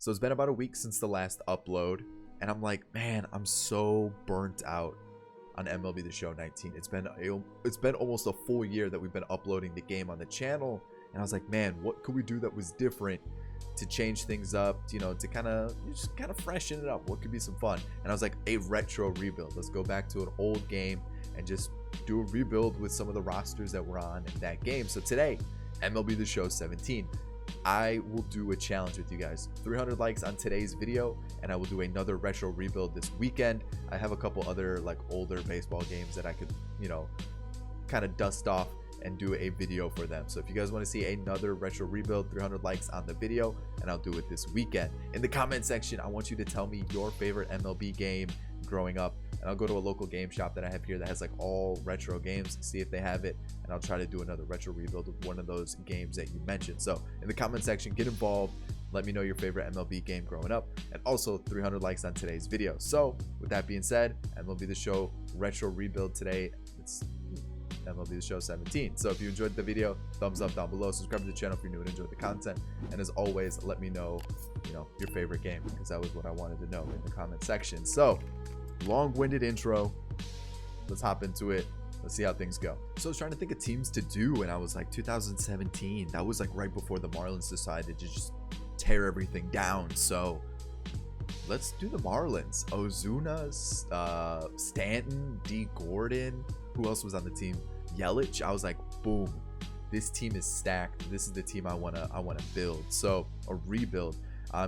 So it's been about a week since the last upload, and I'm like, man, I'm so burnt out on MLB the Show 19. It's been almost a full year that we've been uploading the game on the channel, and I was like, man, what could we do that was different to change things up, you know, to kind of freshen it up? What could be some fun? And I was like, a retro rebuild. Let's go back to an old game and just do a rebuild with some of the rosters that were on in that game. So today, MLB the Show 17, I will do a challenge with you guys. 300 likes on today's video, and I will do another retro rebuild this weekend. I have a couple other like older baseball games that I could, you know, kind of dust off and do a video for them. So if you guys want to see another retro rebuild, 300 likes on the video, and I'll do it this weekend. In the comment section, I want you to tell me your favorite MLB game growing up, and I'll go to a local game shop that I have here that has like all retro games, see if they have it, and I'll try to do another retro rebuild with one of those games that you mentioned. So in the comment section, get involved, let me know your favorite MLB game growing up, and also 300 likes on today's video. So with that being said, MLB the Show retro rebuild today. It's MLB the Show 17. So if you enjoyed the video, thumbs up down below, subscribe to the channel if you're new and enjoyed the content, and as always, let me know, you know, your favorite game, because that was what I wanted to know in the comment section. So long-winded intro, let's hop into it. Let's see how things go. So I was trying to think of teams to do, and I was like, 2017, that was like right before the Marlins decided to just tear everything down. So let's do the Marlins. Ozuna, Stanton, D Gordon, who else was on the team? Yelich. I was like, boom, this team is stacked. This is the team I wanna build. So a rebuild.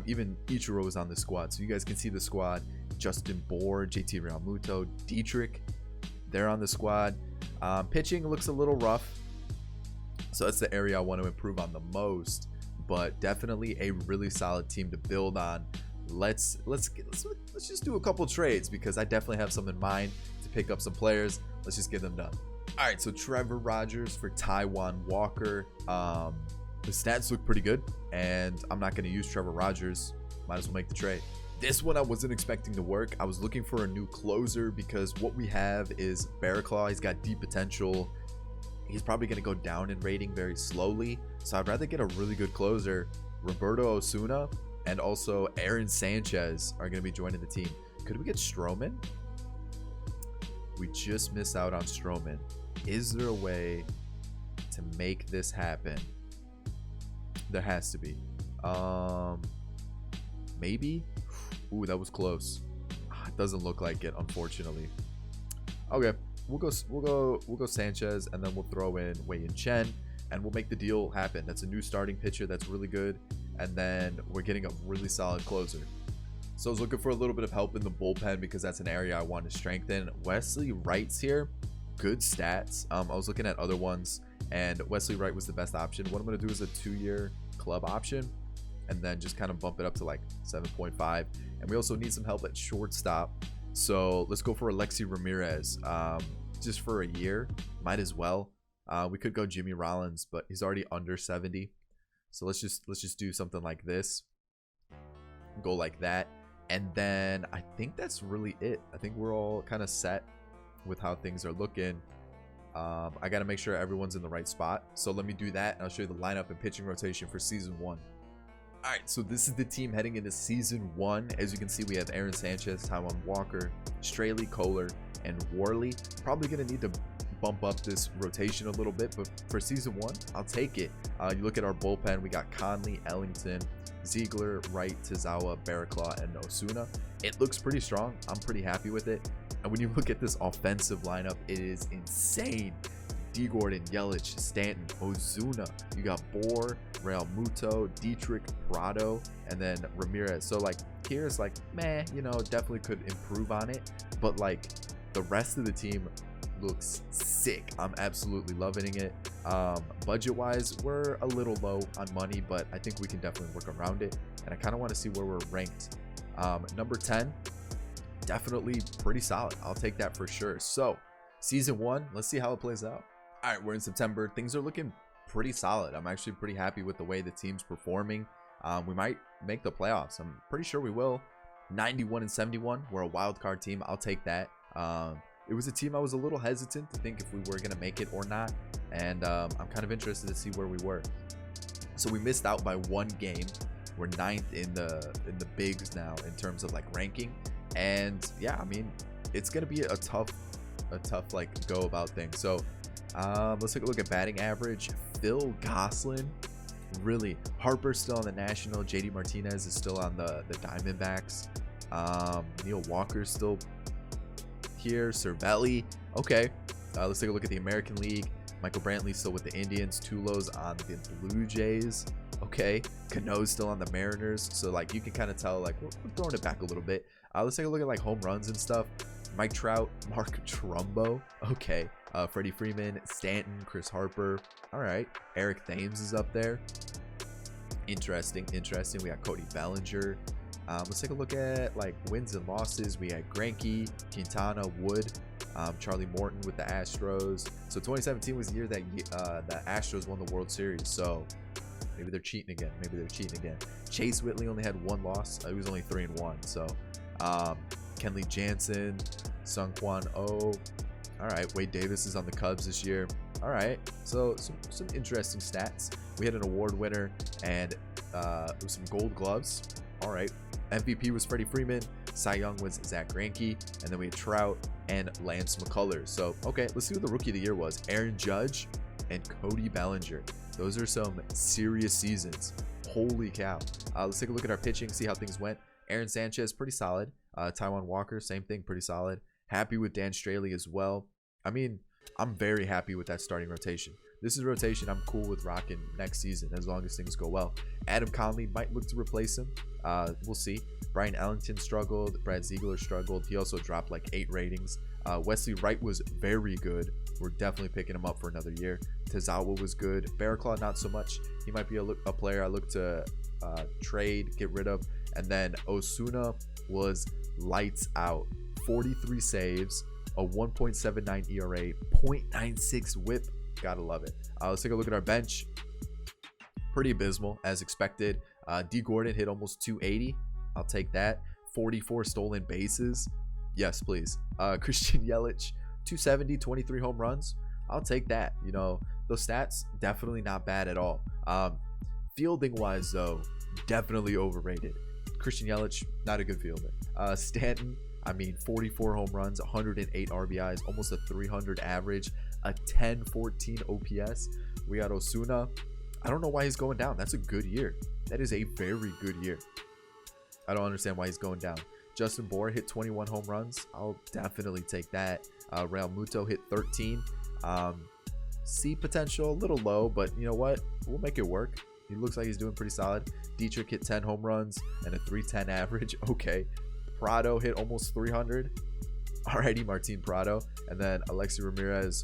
Even Ichiro was on the squad, so you guys can see the squad. Justin Bour, JT Realmuto, Dietrich, they're on the squad. Pitching looks a little rough, so that's the area I want to improve on the most, but definitely a really solid team to build on. Let's just do a couple trades, because I definitely have some in mind to pick up some players. Let's just get them done. All right, so Trevor Rogers for Taijuan Walker. The stats look pretty good, and I'm not going to use Trevor Rogers. Might as well make the trade. This one I wasn't expecting to work. I was looking for a new closer, because what we have is Barraclaw. He's got deep potential. He's probably going to go down in rating very slowly, so I'd rather get a really good closer. Roberto Osuna and also Aaron Sanchez are going to be joining the team. Could we get Stroman? We just missed out on Stroman. Is there a way to make this happen? There has to be. Maybe. Ooh, that was close. It doesn't look like it, unfortunately. Okay, we'll go Sanchez, and then we'll throw in Wei-Yin Chen, and we'll make the deal happen. That's a new starting pitcher that's really good, and then we're getting a really solid closer. So I was looking for a little bit of help in the bullpen, because that's an area I want to strengthen. Wesley Wright's here, good stats. I was looking at other ones, and Wesley Wright was the best option. What I'm going to do is a 2-year club option, and then just kind of bump it up to like 7.5. And we also need some help at shortstop, so let's go for Alexi Ramirez, just for a year. Might as well. We could go Jimmy Rollins, but he's already under 70, so let's just do something like this, go like that. And then I think that's really it. I think we're all kind of set with how things are looking. I got to make sure everyone's in the right spot, so let me do that, and I'll show you the lineup and pitching rotation for season 1. All right, so this is the team heading into season 1. As you can see, we have Aaron Sanchez, Taijuan Walker, Straley, Kohler, and Worley. Probably going to need to bump up this rotation a little bit, but for season 1, I'll take it. You look at our bullpen, we got Conley, Ellington, Ziegler, Wright, Tazawa, Barraclaw, and Osuna. It looks pretty strong. I'm pretty happy with it. And when you look at this offensive lineup, it is insane. D Gordon, Yelich, Stanton, Ozuna. You got Bour, Realmuto, Dietrich, Prado, and then Ramirez. So like here's like, meh, you know, definitely could improve on it, but like the rest of the team looks sick. I'm absolutely loving it. Budget wise, we're a little low on money, but I think we can definitely work around it, and I kind of want to see where we're ranked. Number 10, definitely pretty solid. I'll take that for sure. So season 1, let's see how it plays out. All right, we're in September. Things are looking pretty solid. I'm actually pretty happy with the way the team's performing. We might make the playoffs. I'm pretty sure we will. 91 and 71. We're a wild card team. I'll take that. It was a team I was a little hesitant to think if we were going to make it or not, and I'm kind of interested to see where we were. So we missed out by 1 game We're 9th in the bigs now in terms of like ranking. And yeah, I mean, it's gonna be a tough like go about things. So let's take a look at batting average. Phil Gosselin, really. Harper's still on the National. JD Martinez is still on the Diamondbacks. Neil Walker's still here. Cervelli, okay. Let's take a look at the American League. Michael Brantley still with the Indians. Tulo's on the Blue Jays. Okay. Cano's still on the Mariners. So like you can kind of tell like we're throwing it back a little bit. Let's take a look at like home runs and stuff. Mike Trout, Mark Trumbo. Okay. Freddie Freeman, Stanton, Chris Harper. All right. Eric Thames is up there. Interesting. We got Cody Bellinger. Let's take a look at like wins and losses. We had Greinke, Quintana, Wood, Charlie Morton with the Astros. So 2017 was the year that the Astros won the World Series. So maybe they're cheating again. Chase Whitley only had 1 loss. He was only 3-1. So Kenley Jansen, Sung Kwan Oh. All right, Wade Davis is on the Cubs this year. All right, so some interesting stats. We had an award winner and some Gold Gloves. All right, MVP was Freddie Freeman. Cy Young was Zach Greinke, and then we had Trout and Lance McCullers. So okay, let's see what the Rookie of the Year was. Aaron Judge and Cody Bellinger. Those are some serious seasons. Holy cow. Let's take a look at our pitching, see how things went. Aaron Sanchez, pretty solid. Taijuan Walker, same thing, pretty solid. Happy with Dan Straley as well. I mean, I'm very happy with that starting rotation. This is a rotation I'm cool with rocking next season as long as things go well. Adam Conley might look to replace him. We'll see. Brian Ellington struggled. Brad Ziegler struggled. He also dropped like 8 ratings. Wesley Wright was very good. We're definitely picking him up for another year. Tezawa was good. Barraclaw, not so much. He might be a player I look to trade, get rid of. And then Osuna was lights out. 43 saves, a 1.79 ERA, 0.96 whip. Gotta love it. Let's take a look at our bench. Pretty abysmal as expected. D Gordon hit almost 280. I'll take that. 44 stolen bases. Yes, please. Christian Yelich, 270, 23 home runs. I'll take that. You know, those stats definitely not bad at all. Fielding wise though, definitely overrated. Christian Yelich, not a good fielder. Stanton, I mean, 44 home runs, 108 RBIs, almost a 300 average, a 1014 OPS. We got Osuna. I don't know why he's going down. That's a good year. That is a very good year. I don't understand why he's going down. Justin Bour hit 21 home runs. I'll definitely take that. Real Muto hit 13. C potential, a little low, but you know what? We'll make it work. He looks like he's doing pretty solid. Dietrich hit 10 home runs and a 310 average. Okay. Prado hit almost 300. Alrighty, Martin Prado. And then Alexi Ramirez,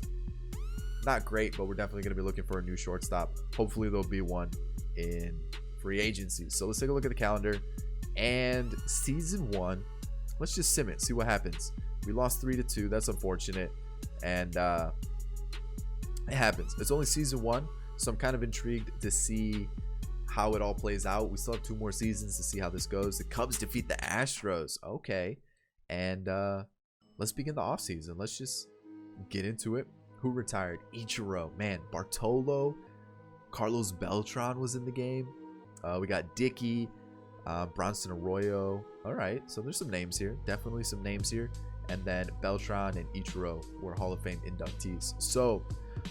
not great, but we're definitely going to be looking for a new shortstop. Hopefully there'll be one in free agency. So let's take a look at the calendar. And season 1, let's just sim it, see what happens. We lost 3-2. That's unfortunate. And it happens. It's only season 1, so I'm kind of intrigued to see how it all plays out. We still have 2 more seasons to see how this goes. The Cubs defeat the Astros. Okay. And let's begin the offseason. Let's just get into it. Who retired? Ichiro. Man, Bartolo. Carlos Beltran was in the game. We got Dickey. Bronson Arroyo. All right. So there's some names here. Definitely some names here. And then Beltran and Ichiro were Hall of Fame inductees. So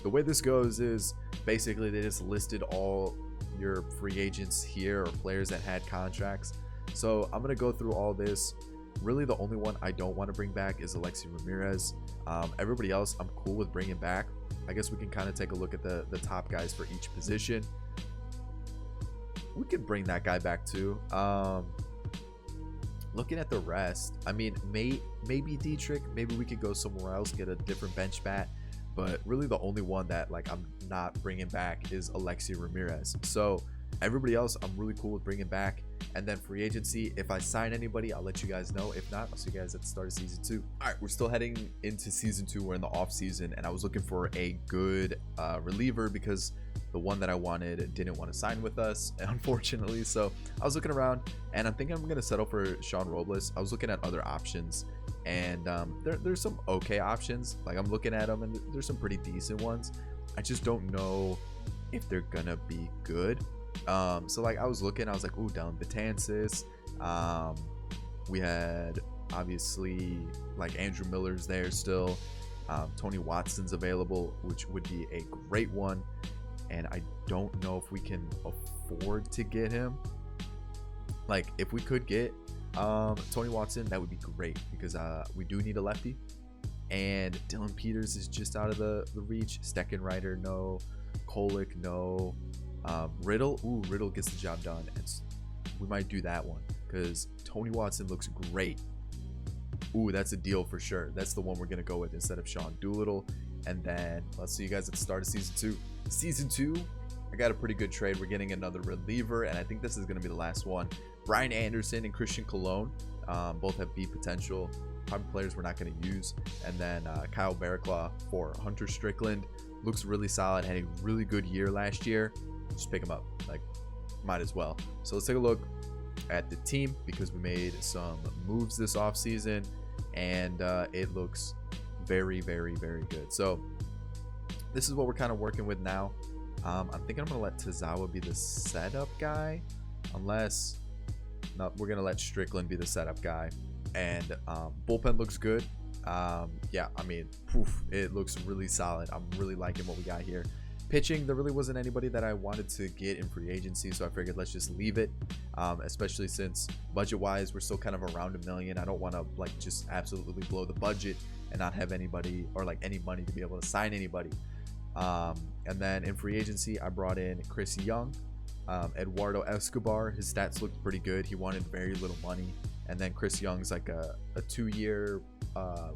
the way this goes is basically they just listed all your free agents here or players that had contracts. So I'm going to go through all this. Really the only one I don't want to bring back is Alexi Ramirez. Everybody else I'm cool with bringing back. I guess we can kind of take a look at the top guys for each position. We could bring that guy back too. Looking at the rest, I mean, maybe Dietrich. Maybe we could go somewhere else, get a different bench bat. But really the only one that like I'm not bringing back is Alexi Ramirez. So everybody else I'm really cool with bringing back. And then free agency, if I sign anybody, I'll let you guys know. If not, I'll see you guys at the start of season 2. All right, we're still heading into season 2. We're in the off season, and I was looking for a good reliever because the one that I wanted didn't want to sign with us, unfortunately. So I was looking around, and I'm thinking I'm going to settle for Sean Robles. I was looking at other options, and there's some okay options. Like I'm looking at them, and there's some pretty decent ones. I just don't know if they're going to be good. So like I was looking, I was like, ooh, Dylan Betances. We had obviously like Andrew Miller's there still. Tony Watson's available, which would be a great one. And I don't know if we can afford to get him. Like if we could get Tony Watson, that would be great because we do need a lefty. And Dylan Peters is just out of the reach. Steckenrider, no. Kolick, no. Riddle, ooh, Riddle gets the job done. And we might do that one because Tony Watson looks great. Ooh, that's a deal for sure. That's the one we're going to go with instead of Sean Doolittle. And then let's see you guys at the start of season 2. Season 2, I got a pretty good trade. We're getting another reliever, and I think this is going to be the last one. Brian Anderson and Christian Colon both have B potential. Probably players we're not going to use. And then Kyle Barraclough for Hunter Strickland. Looks really solid. Had a really good year last year. Just pick him up. Like, might as well. So let's take a look at the team because we made some moves this offseason, and it looks very, very, very good. So this is what we're kind of working with now. I'm thinking I'm going to let Tazawa be the setup guy, unless no, we're going to let Strickland be the setup guy. And bullpen looks good. Yeah, I mean, it looks really solid. I'm really liking what we got here. Pitching, there really wasn't anybody that I wanted to get in free agency, so I figured let's just leave it, especially since budget-wise, we're still kind of around $1 million. I don't want to like just absolutely blow the budget and not have anybody or like any money to be able to sign anybody. And then in free agency, I brought in Chris Young, Eduardo Escobar. His stats looked pretty good. He wanted very little money. And then Chris Young's like a 2-year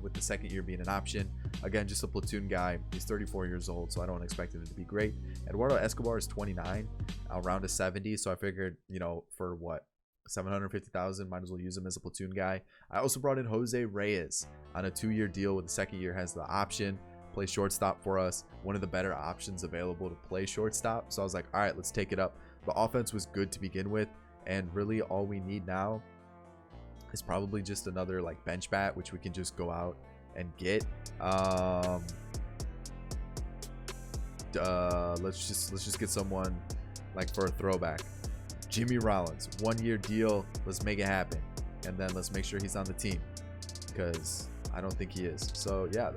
with the second year being an option. Again, just a platoon guy. He's 34 years old, so I don't expect him to be great. Eduardo Escobar is 29, around a 70. So I figured, you know, for what, $750,000, might as well use him as a platoon guy. I also brought in Jose Reyes on a 2-year deal with the second year has the option. Play shortstop for us. One of the better options available to play shortstop. So I was like, all right, let's take it up. The offense was good to begin with, and really all we need now is probably just another like bench bat, which we can just go out and get. Let's just get someone like for a throwback. Jimmy Rollins, 1-year deal. Let's make it happen, and then let's make sure he's on the team because I don't think he is. So yeah,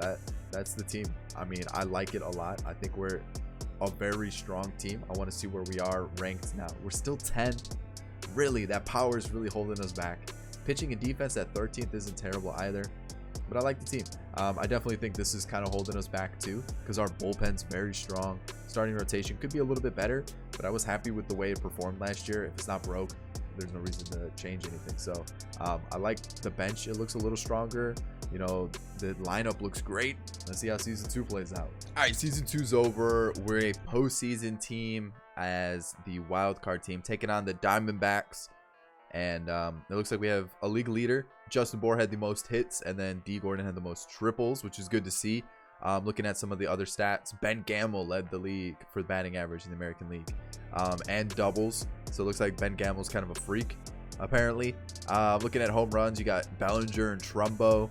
that's the team. I mean, I like it a lot. I think we're a very strong team. I want to see where we are ranked now. We're still 10th. Really, that power is really holding us back. Pitching and defense at 13th isn't terrible either, but I like the team. I definitely think this is kind of holding us back too because our bullpen's very strong. Starting rotation could be a little bit better, but I was happy with the way it performed last year. If it's not broke, there's no reason to change anything. So I like the bench. It looks a little stronger. You know, the lineup looks great. Let's see how season 2 plays out. All right, season 2's over. We're a postseason team as the wild card team taking on the Diamondbacks. And it looks like we have a league leader. Justin Bohr had the most hits, and then D. Gordon had the most triples, which is good to see. Looking at some of the other stats, Ben Gamel led the league for batting average in the American League and doubles. So it looks like Ben Gamel's kind of a freak, apparently. Looking at home runs, you got Bellinger and Trumbo.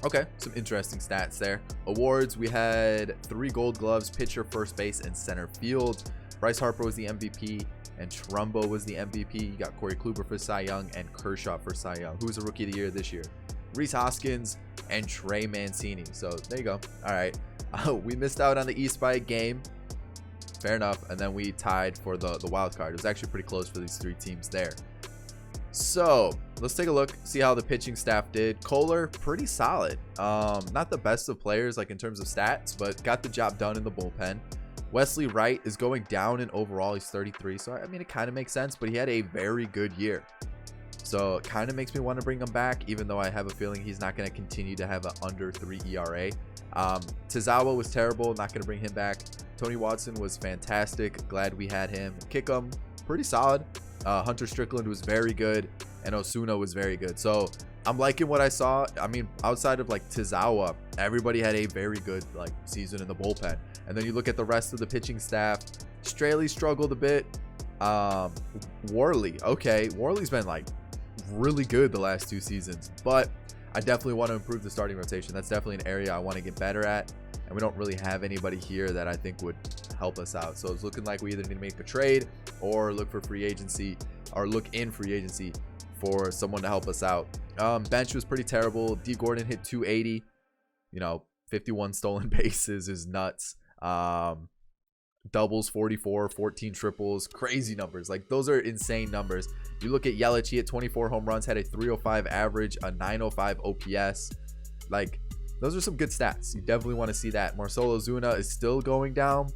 Okay, some interesting stats there. Awards, we had 3 Gold Gloves, pitcher, first base, and center field. Bryce Harper was the MVP. And Trumbo was the MVP. You got Corey Kluber for Cy Young and Kershaw for Cy Young. Who was the Rookie of the Year this year? Rhys Hoskins and Trey Mancini. So there you go. All right. We missed out on the East by a game. Fair enough. And then we tied for the wild card. It was actually pretty close for these 3 teams there. So let's take a look, see how the pitching staff did. Kohler, pretty solid. Not the best of players like in terms of stats, but got the job done in the bullpen. Wesley Wright is going down in overall. He's 33. So, I mean, it kind of makes sense, but he had a very good year. So, it kind of makes me want to bring him back, even though I have a feeling he's not going to continue to have an under 3 ERA. Tazawa was terrible. Not going to bring him back. Tony Watson was fantastic. Glad we had him. Kickham, pretty solid. Hunter Strickland was very good. And Osuna was very good. So, I'm liking what I saw. I mean, outside of like Tazawa, everybody had a very good like season in the bullpen. And then you look at the rest of the pitching staff. Straley struggled a bit. Worley, okay, Worley's been like really good the last 2 seasons, but I definitely want to improve the starting rotation. That's definitely an area I want to get better at. And and we don't really have anybody here that I think would help us out. So it's looking like we either need to make a trade or look for free agency, or look in free agency for someone to help us out. Bench was pretty terrible. D Gordon hit 280. 51 stolen bases is nuts. Doubles 44, 14 triples, crazy numbers. Like, those are insane numbers. You look at Yelich, he hit 24 home runs, had a 305 average, a 905 OPS. Like, those are some good stats. You definitely want to see that. Marcell Ozuna is still going down.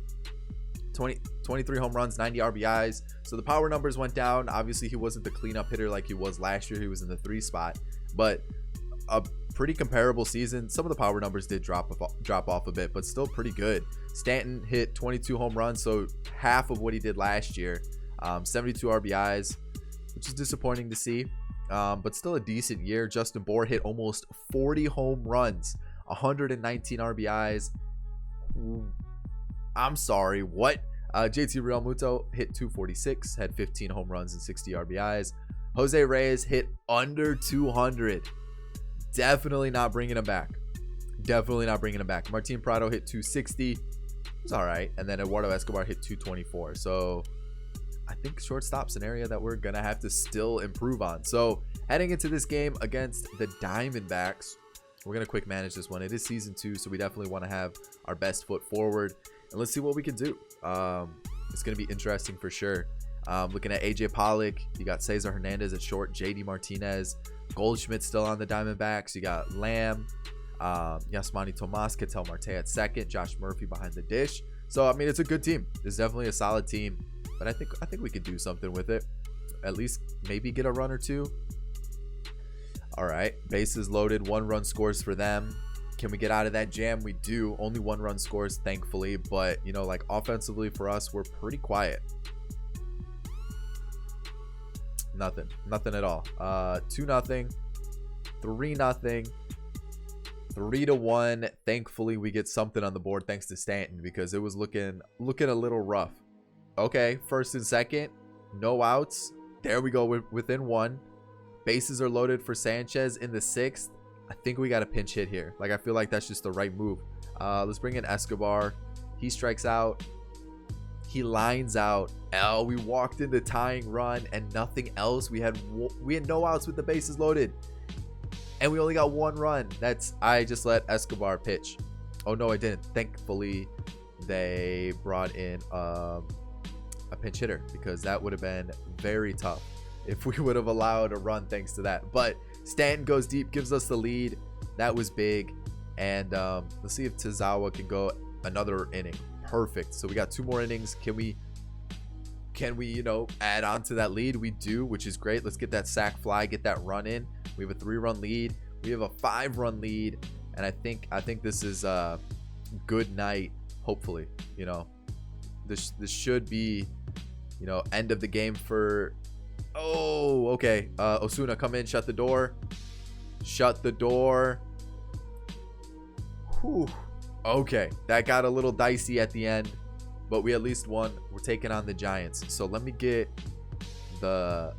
23 home runs, 90 RBIs. So the power numbers went down. Obviously, he wasn't the cleanup hitter like he was last year. He was in the 3 spot, but a pretty comparable season. Some of the power numbers did drop off a bit, but still pretty good. Stanton hit 22 home runs, so half of what he did last year. 72 RBIs, which is disappointing to see, but still a decent year. Justin Bour hit almost 40 home runs, 119 RBIs. I'm sorry, what? JT Realmuto hit 246, had 15 home runs and 60 RBIs. Jose Reyes hit under 200. Definitely not bringing him back. Martin Prado hit 260. It was all right. And then Eduardo Escobar hit 224. So I think shortstop's an area that we're going to have to still improve on. So heading into this game against the Diamondbacks, we're going to quick manage this one. It is season 2, so we definitely want to have our best foot forward. And let's see what we can do. It's going to be interesting for sure. Looking at AJ Pollock, you got Cesar Hernandez at short, JD Martinez, Goldschmidt still on the Diamondbacks. You got Lamb, Yasmani Tomas, Ketel Marte at second, Josh Murphy behind the dish. So I mean, it's a good team. It's definitely a solid team, but I think we can do something with it. At least maybe get a run or two. All right, bases loaded, 1 run scores for them. Can we get out of that jam? We do. Only 1 run scores, thankfully, but like offensively for us, we're pretty quiet. Nothing at all. 2-0, 3-0, 3-1. Thankfully we get something on the board thanks to Stanton, because it was looking a little rough. Okay, first and second, no outs. There we go, within 1. Bases are loaded for Sanchez in the 6th. I think we got a pinch hit here. Like, I feel like that's just the right move. Let's bring in Escobar. He strikes out. He lines out. We walked in the tying run and nothing else. We had no outs with the bases loaded, and we only got 1 run. I just let Escobar pitch. Oh no, I didn't. Thankfully they brought in a pinch hitter, because that would have been very tough if we would have allowed a run thanks to that. But Stanton goes deep, gives us the lead. That was big. And let's see if Tazawa can go another inning. Perfect. So we got 2 more innings. Can we add on to that lead? We do, which is great. Let's get that sac fly, get that run in. We have a 3-run lead. We have a 5-run lead, and I think this is a good night. Hopefully, this should be end of the game for. Oh, okay. Osuna, come in, shut the door. Whew. Okay, that got a little dicey at the end, but we at least won. We're taking on the Giants. So let me get the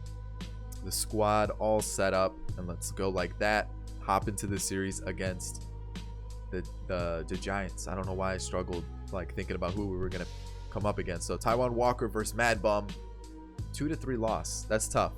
squad all set up, and let's go like that. Hop into the series against the Giants. I don't know why I struggled thinking about who we were gonna come up against. So Taijuan Walker versus Mad Bum. 2-3 loss. That's tough.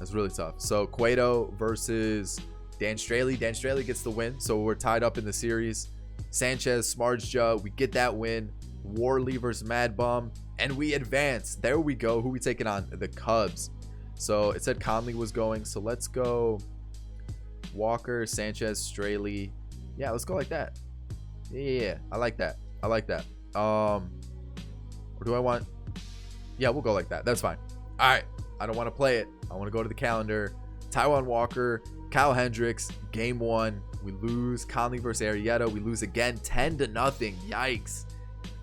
That's really tough. So Cueto versus Dan Straley. Dan Straley gets the win, so we're tied up in the series. Sanchez, Smartja, we get that win. Worley versus Mad Bum, and we advance. There we go. Who we taking on? The Cubs. So it said Conley was going, so let's go Walker, Sanchez, Straley. Yeah, let's go like that. Yeah, I like that. Or do I want? Yeah, we'll go like that. That's fine. All right, I don't want to play it. I want to go to the calendar. Taijuan Walker, Kyle Hendricks, game 1. We lose. Conley versus Arrieta. We lose again, 10-0. Yikes.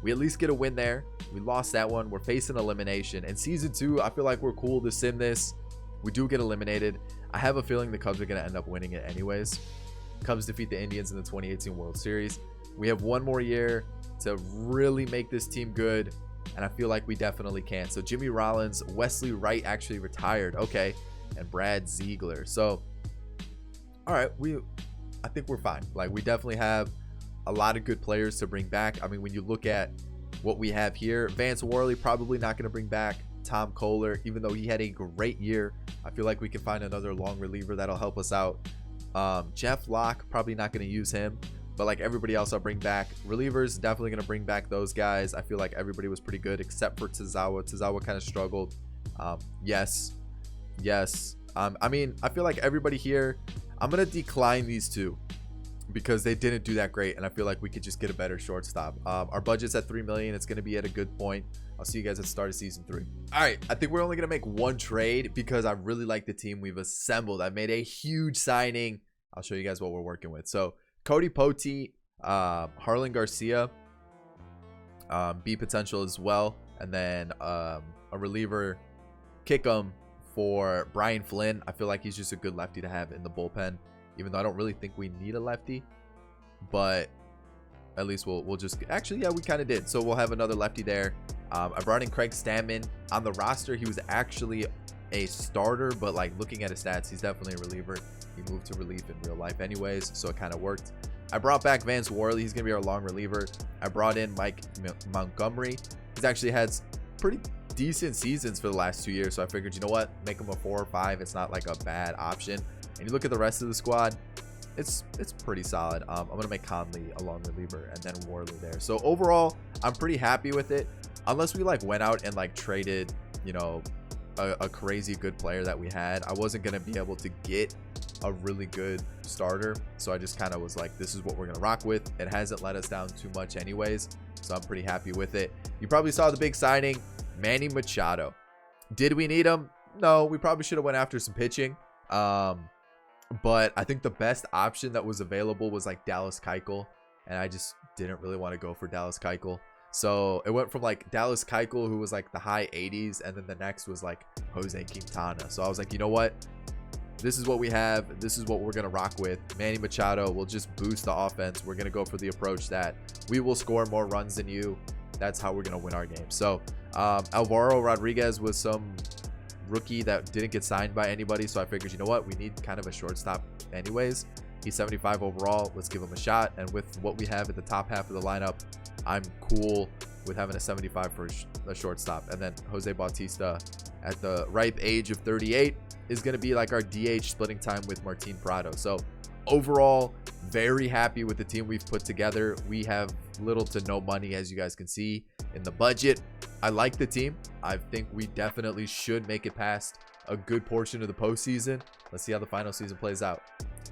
We at least get a win there. We lost that one. We're facing elimination. And season 2, I feel like we're cool to sim this. We do get eliminated. I have a feeling the Cubs are going to end up winning it anyways. Cubs defeat the Indians in the 2018 World Series. We have 1 more year to really make this team good, and I feel like we definitely can. So Jimmy Rollins, Wesley Wright actually retired. Okay. And Brad Ziegler. So, all right, I think we're fine. We definitely have a lot of good players to bring back. I mean, when you look at what we have here, Vance Worley probably not going to bring back. Tom Kohler, even though he had a great year, I feel like we can find another long reliever that'll help us out. Jeff Locke, probably not going to use him, but like everybody else I'll bring back. Relievers, definitely going to bring back those guys. I feel like everybody was pretty good except for Tazawa. Tazawa kind of struggled. Yes. I mean, I feel like everybody here, I'm going to decline these two because they didn't do that great, and I feel like we could just get a better shortstop. Our budget's at $3 million. It's going to be at a good point. I'll see you guys at the start of season 3. All right, I think we're only going to make one trade because I really like the team we've assembled. I made a huge signing. I'll show you guys what we're working with. So Cody Potee, Harlan Garcia, B potential as well, and then a reliever, Kickham, for Brian Flynn. I feel like he's just a good lefty to have in the bullpen, even though I don't really think we need a lefty, but at least we'll just actually, yeah, we kind of did. So we'll have another lefty there. I brought in Craig Stammen. On the roster, he was actually a starter, but like looking at his stats, he's definitely a reliever. He moved to relief in real life anyways, so it kind of worked. I brought back Vance Worley. He's gonna be our long reliever. I brought in Mike Montgomery. He's actually had pretty decent seasons for the last 2 years, so I figured, you know what, make him a 4 or 5. It's not like a bad option. And you look at the rest of the squad, it's pretty solid. I'm gonna make Conley a long reliever and then Worley there. So overall, I'm pretty happy with it, unless we like went out and like traded, you know, a crazy good player that we had. I wasn't gonna be able to get a really good starter, so I just kind of was like, this is what we're gonna rock with. It hasn't let us down too much anyways, so I'm pretty happy with it. You probably saw the big signing, Manny Machado. Did we need him? No, we probably should have went after some pitching, but I think the best option that was available was like Dallas Keuchel, and I just didn't really want to go for Dallas Keuchel. So it went from like Dallas Keuchel, who was like the high 80s, and then the next was like Jose Quintana. So I was like, you know what? This is what we have. This is what we're going to rock with. Manny Machado will just boost the offense. We're going to go for the approach that we will score more runs than you. That's how we're going to win our game. So Alvaro Rodriguez was some rookie that didn't get signed by anybody, so I figured, you know what, we need kind of a shortstop anyways. He's 75 overall. Let's give him a shot. And with what we have at the top half of the lineup, I'm cool with having a 75 for a shortstop. And then Jose Bautista at the ripe age of 38 is going to be like our DH splitting time with Martin Prado. So overall, very happy with the team we've put together. We have little to no money, as you guys can see in the budget. I like the team. I think we definitely should make it past a good portion of the postseason. Let's see how the final season plays out.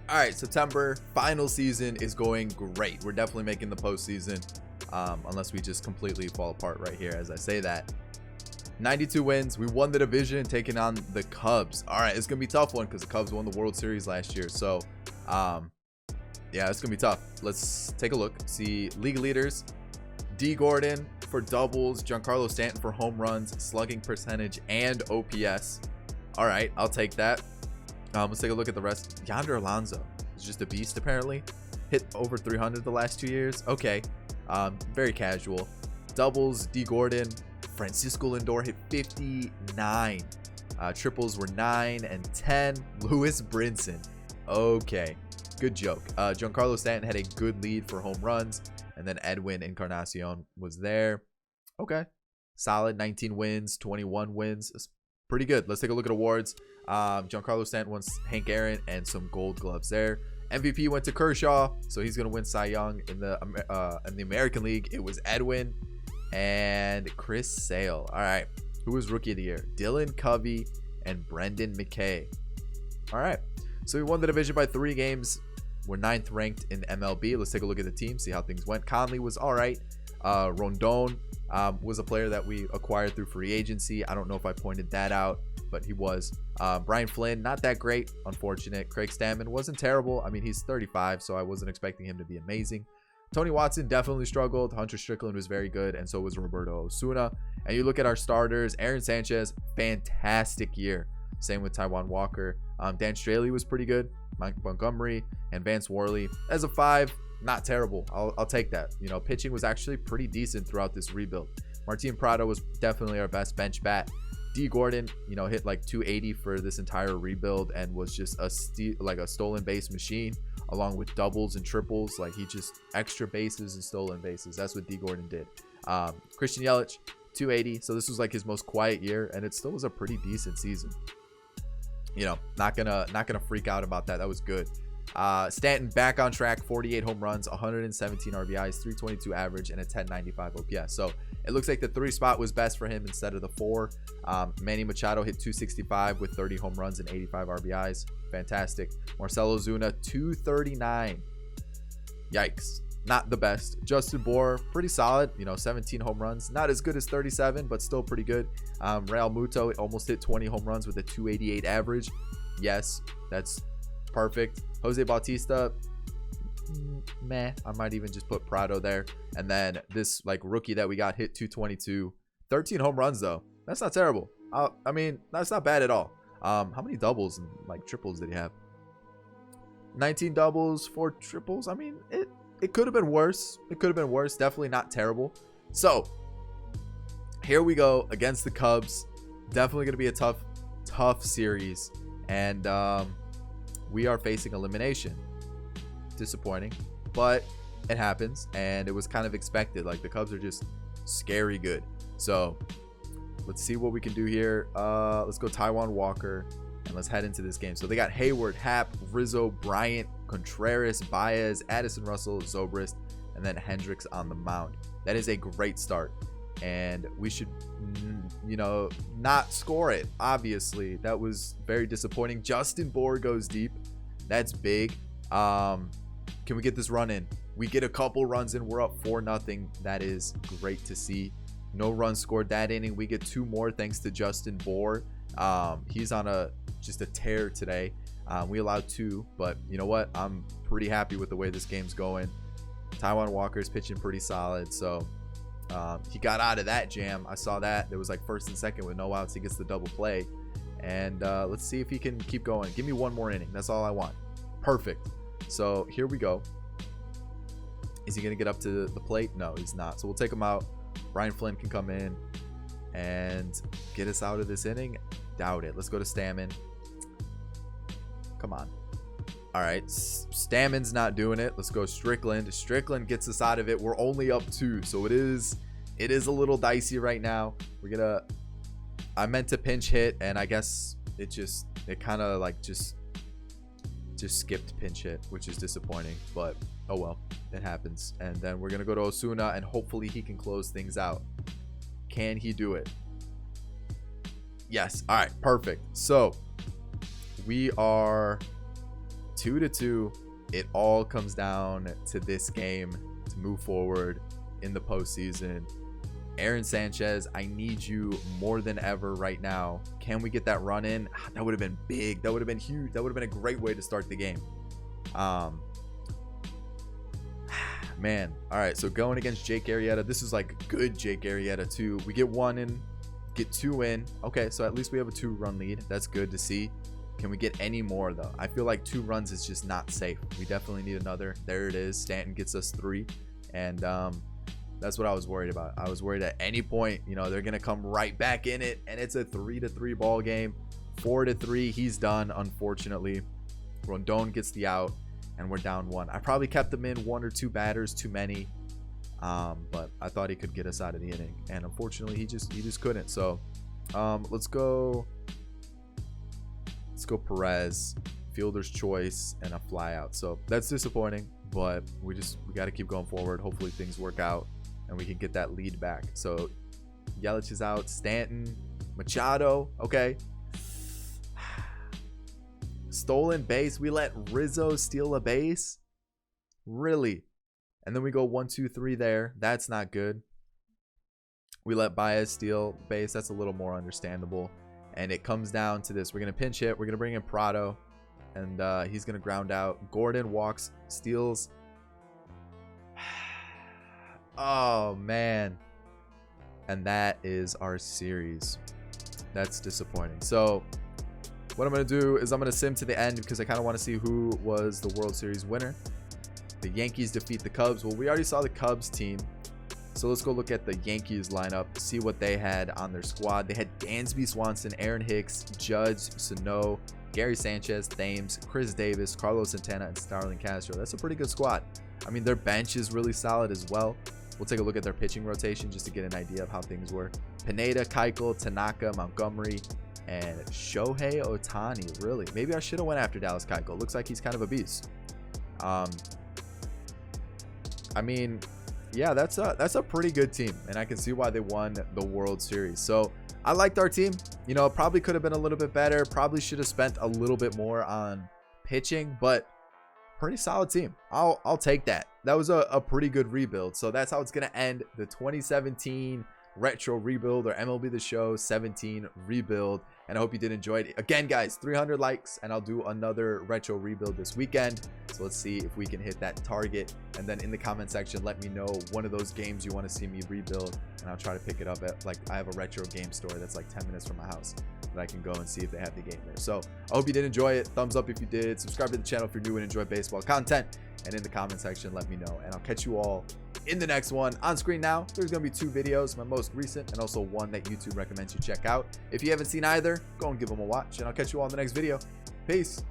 All right, September final season is going great. We're definitely making the postseason, unless we just completely fall apart right here as I say that. 92 wins. We won the division, taking on the Cubs. All right, it's gonna be a tough one because the Cubs won the World Series last year. So yeah, it's gonna be tough. Let's take a look. See league leaders: D Gordon for doubles, Giancarlo Stanton for home runs, slugging percentage, and OPS. All right, I'll take that. Let's take a look at the rest. Yonder Alonso is just a beast apparently. Hit over 300 the last 2 years. Okay, very casual. Doubles: D Gordon. Francisco Lindor hit 59. Triples were 9 and 10. Lewis Brinson. Okay, good joke. Giancarlo Stanton had a good lead for home runs, and then Edwin Encarnacion was there. Okay, solid. 19 wins, 21 wins. It's pretty good. Let's take a look at awards. Giancarlo Stanton won Hank Aaron and some gold gloves there. MVP went to Kershaw, so he's gonna win Cy Young. In the American League, it was Edwin and Chris Sale. All right, who was rookie of the year? Dylan Covey and Brendan McKay. All right, so we won the division by 3 games. We're 9th ranked in MLB. Let's take a look at the team, see how things went. Conley was all right. Rondon was a player that we acquired through free agency. I don't know if I pointed that out, but he was. Brian Flynn, not that great, unfortunate. Craig Stammen wasn't terrible. I mean, he's 35, so I wasn't expecting him to be amazing. Tony Watson definitely struggled. Hunter Strickland was very good, and so was Roberto Osuna. And you look at our starters: Aaron Sanchez, fantastic year. Same with Taijuan Walker. Dan Straley was pretty good. Mike Montgomery and Vance Worley as a 5, not terrible. I'll take that. You know, pitching was actually pretty decent throughout this rebuild. Martin Prado was definitely our best bench bat. D Gordon, you know, hit like 280 for this entire rebuild and was just a stolen base machine. along with doubles and triples. Like, he just extra bases and stolen bases. That's what D Gordon did. Christian Yelich, 280. So this was like his most quiet year, and it still was a pretty decent season. You know, not gonna freak out about that. That was good. Stanton back on track, 48 home runs, 117 RBIs, 322 average, and a 1095 OPS. So it looks like the 3 spot was best for him instead of the 4. Manny Machado hit 265 with 30 home runs and 85 RBIs. Fantastic. Marcell Ozuna, 239. Yikes. Not the best. Justin Bour, pretty solid. You know, 17 home runs. Not as good as 37, but still pretty good. Real Muto almost hit 20 home runs with a 288 average. Yes, that's perfect. Jose Bautista, meh. I might even just put Prado there. And then this like rookie that we got hit 222. 13 home runs though. That's not terrible. I mean, that's not bad at all. How many doubles and like triples did he have? 19 doubles, 4 triples. I mean, it could have been worse. It could have been worse. Definitely not terrible. So here we go against the Cubs. Definitely going to be a tough series. And we are facing elimination. Disappointing, but it happens, and it was kind of expected. Like, the Cubs are just scary good. So let's see what we can do here. Let's go Taijuan Walker, and let's head into this game. So they got Hayward, Happ, Rizzo, Bryant, Contreras, Baez, Addison Russell, Zobrist, and then Hendricks on the mound. That is a great start, and we should, you know, not score it. Obviously, that was very disappointing. Justin Bour goes deep. That's big. Can we get this run in? We get a couple runs in. We're up 4-0. That is great to see. No runs scored that inning. We get 2 more thanks to Justin Bour. He's on just a tear today. We allowed 2, but you know what? I'm pretty happy with the way this game's going. Taijuan Walker's pitching pretty solid, so he got out of that jam. I saw that. There was like first and second with no outs. He gets the double play, and let's see if he can keep going. Give me 1 more inning. That's all I want. Perfect. So here we go. Is he gonna get up to the plate? No, he's not. So we'll take him out. Brian Flynn can come in and get us out of this inning. Doubt it. Let's go to Stammen. Come on. All right, Stammen's not doing it. Let's go Strickland. Strickland gets us out of it. We're only up 2, so it is a little dicey right now. I meant to pinch hit, and I guess it kind of like just skipped pinch hit, which is disappointing, but oh well, it happens. And then we're gonna go to Osuna, and hopefully he can close things out. Can he do it? Yes. All right, perfect. So we are 2-2. It all comes down to this game to move forward in the postseason. Aaron Sanchez, I need you more than ever right now. Can we get that run in? That would have been big. That would have been huge. That would have been a great way to start the game. Man. All right, so going against Jake Arrieta. This is like good Jake Arrieta too. We get 1 in, get 2 in. Okay, so at least we have a 2-run lead. That's good to see. Can we get any more though? I feel like 2 runs is just not safe. We definitely need another. There it is. Stanton gets us 3, and that's what I was worried about. I was worried at any point, you know, they're gonna come right back in it, and it's a 3-3 ball game. 4-3. He's done, unfortunately. Rondon gets the out, and we're down 1. I probably kept him in 1 or 2 batters too many, but I thought he could get us out of the inning, and unfortunately he just couldn't. So let's go Perez, fielder's choice, and a fly out. So that's disappointing, but we got to keep going forward. Hopefully things work out and we can get that lead back. So Yelich is out. Stanton, Machado, okay. Stolen base. We let Rizzo steal a base? Really? And then we go 1, 2, 3 there. That's not good. We let Baez steal base. That's a little more understandable. And it comes down to this. We're going to pinch hit. We're going to bring in Prado. And he's going to ground out. Gordon walks, steals. Oh, man. And that is our series. That's disappointing. So what I'm going to do is I'm going to sim to the end because I kind of want to see who was the World Series winner. The Yankees defeat the Cubs. Well, we already saw the Cubs team. So let's go look at the Yankees lineup, see what they had on their squad. They had Dansby Swanson, Aaron Hicks, Judge, Sano, Gary Sanchez, Thames, Chris Davis, Carlos Santana, and Starlin Castro. That's a pretty good squad. I mean, their bench is really solid as well. We'll take a look at their pitching rotation just to get an idea of how things were. Pineda, Keuchel, Tanaka, Montgomery, and Shohei Ohtani. Really, maybe I should have went after Dallas Keuchel. Looks like he's kind of a beast. I mean, yeah, that's a pretty good team, and I can see why they won the World Series. So I liked our team. You know, probably could have been a little bit better. Probably should have spent a little bit more on pitching, but pretty solid team. I'll take that. That was a pretty good rebuild. So that's how it's gonna end the 2017 retro rebuild, or MLB the Show 17 rebuild. And I hope you did enjoy it. Again, guys, 300 likes and I'll do another retro rebuild this weekend. So let's see if we can hit that target. And then in the comment section, let me know one of those games you want to see me rebuild, and I'll try to pick it up at, like, I have a retro game store that's like 10 minutes from my house that I can go and see if they have the game there. So I hope you did enjoy it. Thumbs up if you did. Subscribe to the channel if you're new and enjoy baseball content. And in the comment section, let me know. And I'll catch you all in the next one. On screen now, there's going to be 2 videos, my most recent and also one that YouTube recommends you check out. If you haven't seen either, go and give them a watch, and I'll catch you all in the next video. Peace.